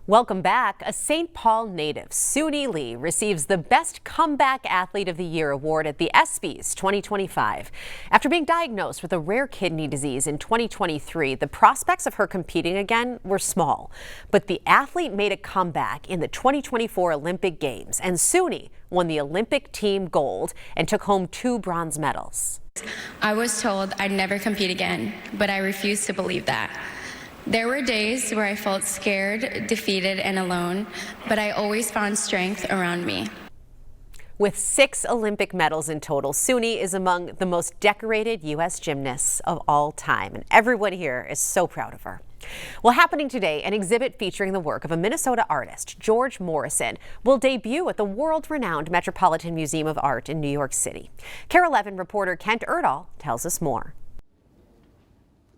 Welcome back. A St. Paul native, Suni Lee, receives the Best Comeback Athlete of the Year award at the ESPYs 2025. After being diagnosed with a rare kidney disease in 2023, the prospects of her competing again were small. But the athlete made a comeback in the 2024 Olympic Games, and Suni won the Olympic team gold and took home 2 bronze medals. I was told I'd never compete again, but I refused to believe that. There were days where I felt scared, defeated, and alone, but I always found strength around me. With 6 Olympic medals in total, Suni is among the most decorated U.S. gymnasts of all time, and everyone here is so proud of her. Well, happening today, an exhibit featuring the work of a Minnesota artist, George Morrison, will debut at the world-renowned Metropolitan Museum of Art in New York City. KARE 11 reporter Kent Erdahl tells us more.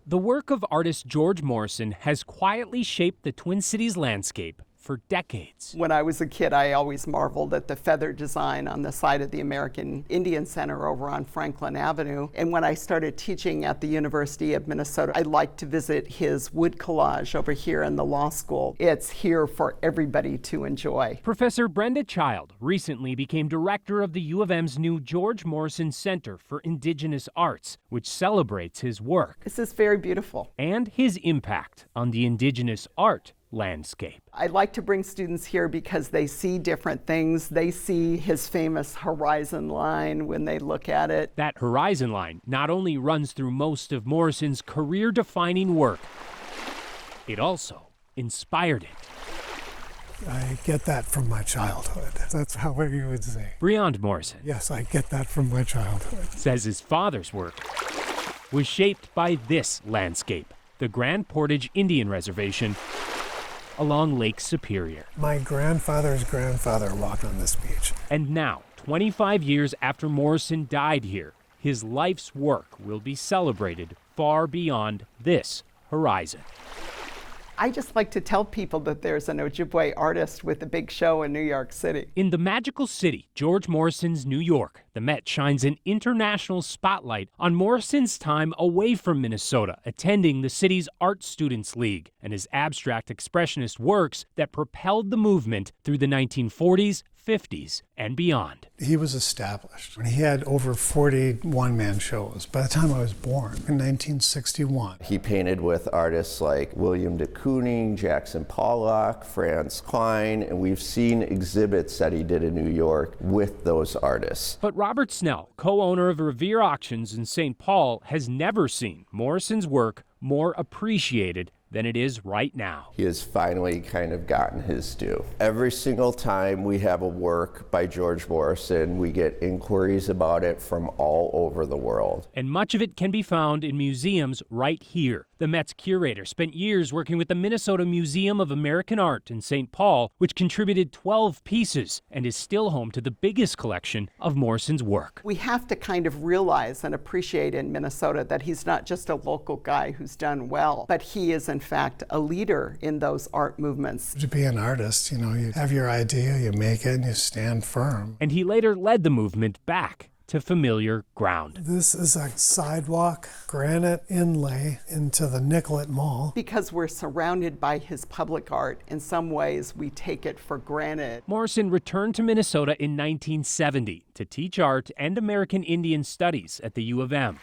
The work of artist George Morrison has quietly shaped the Twin Cities landscape for decades. When I was a kid, I always marveled at the feather design on the side of the American Indian Center over on Franklin Avenue. And when I started teaching at the University of Minnesota, I liked to visit his wood collage over here in the law school. It's here for everybody to enjoy. Professor Brenda Child recently became director of the U of M's new George Morrison Center for Indigenous Arts, which celebrates his work. This is very beautiful. And his impact on the indigenous art landscape. I like to bring students here because they see different things. They see his famous horizon line when they look at it. That horizon line not only runs through most of Morrison's career-defining work, it also inspired it. I get that from my childhood. That's how you would say. Breond Morrison. Yes, I get that from my childhood. Says his father's work was shaped by this landscape, the Grand Portage Indian Reservation along Lake Superior. My grandfather's grandfather walked on this beach. And now, 25 years after Morrison died here, his life's work will be celebrated far beyond this horizon. I just like to tell people that there's an Ojibwe artist with a big show in New York City. In the magical city, George Morrison's New York, the Met shines an international spotlight on Morrison's time away from Minnesota, attending the city's Art Students League and his abstract expressionist works that propelled the movement through the 1940s, 50s, and beyond. He was established. He had over 40 one-man shows by the time I was born in 1961. He painted with artists like William de Kooning, Jackson Pollock, Franz Klein, and we've seen exhibits that he did in New York with those artists. But Robert Snell, co-owner of Revere Auctions in St. Paul, has never seen Morrison's work more appreciated than it is right now. He has finally kind of gotten his due. Every single time we have a work by George Morrison, we get inquiries about it from all over the world. And much of it can be found in museums right here. The Met's curator spent years working with the Minnesota Museum of American Art in St. Paul, which contributed 12 pieces and is still home to the biggest collection of Morrison's work. We have to kind of realize and appreciate in Minnesota that he's not just a local guy who's done well, but he is in fact a leader in those art movements. To be an artist, you have your idea, you make it, and you stand firm. And he later led the movement back to familiar ground. This is a sidewalk, granite inlay into the Nicollet Mall. Because we're surrounded by his public art, in some ways we take it for granted. Morrison returned to Minnesota in 1970 to teach art and American Indian Studies at the U of M.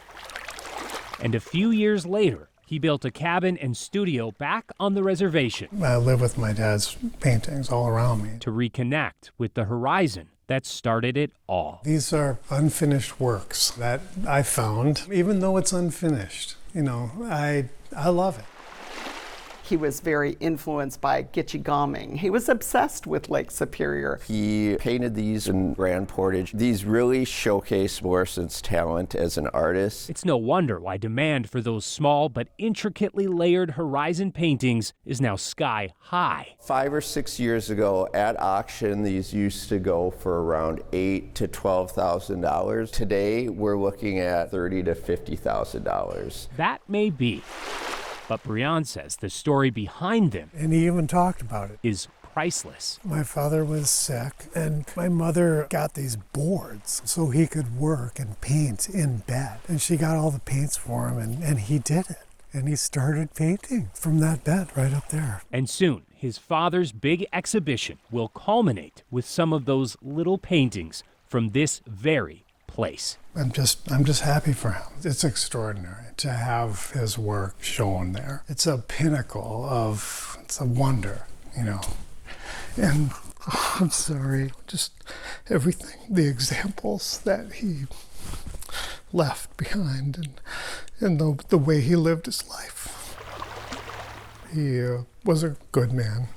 And a few years later, he built a cabin and studio back on the reservation. I live with my dad's paintings all around me. To reconnect with the horizon that started it all. These are unfinished works that I found, even though it's unfinished. I love it. He was very influenced by Gitche Gumee. He was obsessed with Lake Superior. He painted these in Grand Portage. These really showcase Morrison's talent as an artist. It's no wonder why demand for those small but intricately layered horizon paintings is now sky high. 5 or 6 years ago at auction, these used to go for around $8,000 to $12,000. Today, we're looking at $30,000 to $50,000. That may be. But Breond says the story behind them, and he even talked about it, is priceless. My father was sick, and my mother got these boards so he could work and paint in bed. And she got all the paints for him, and he did it. And he started painting from that bed right up there. And soon, his father's big exhibition will culminate with some of those little paintings from this very place. I'm just happy for him. It's extraordinary to have his work shown there. It's a pinnacle of, it's a wonder, you know. And I'm sorry, just everything, the examples that he left behind and the way he lived his life. He was a good man.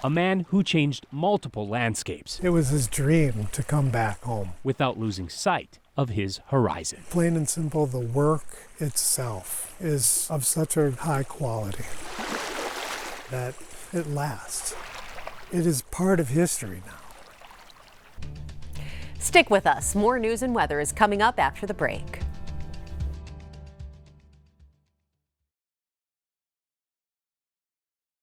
A man who changed multiple landscapes It was his dream to come back home. without losing sight of his horizon. Plain and simple, the work itself is of such a high quality that it lasts. It is part of history now. Stick with us. More news and weather is coming up after the break.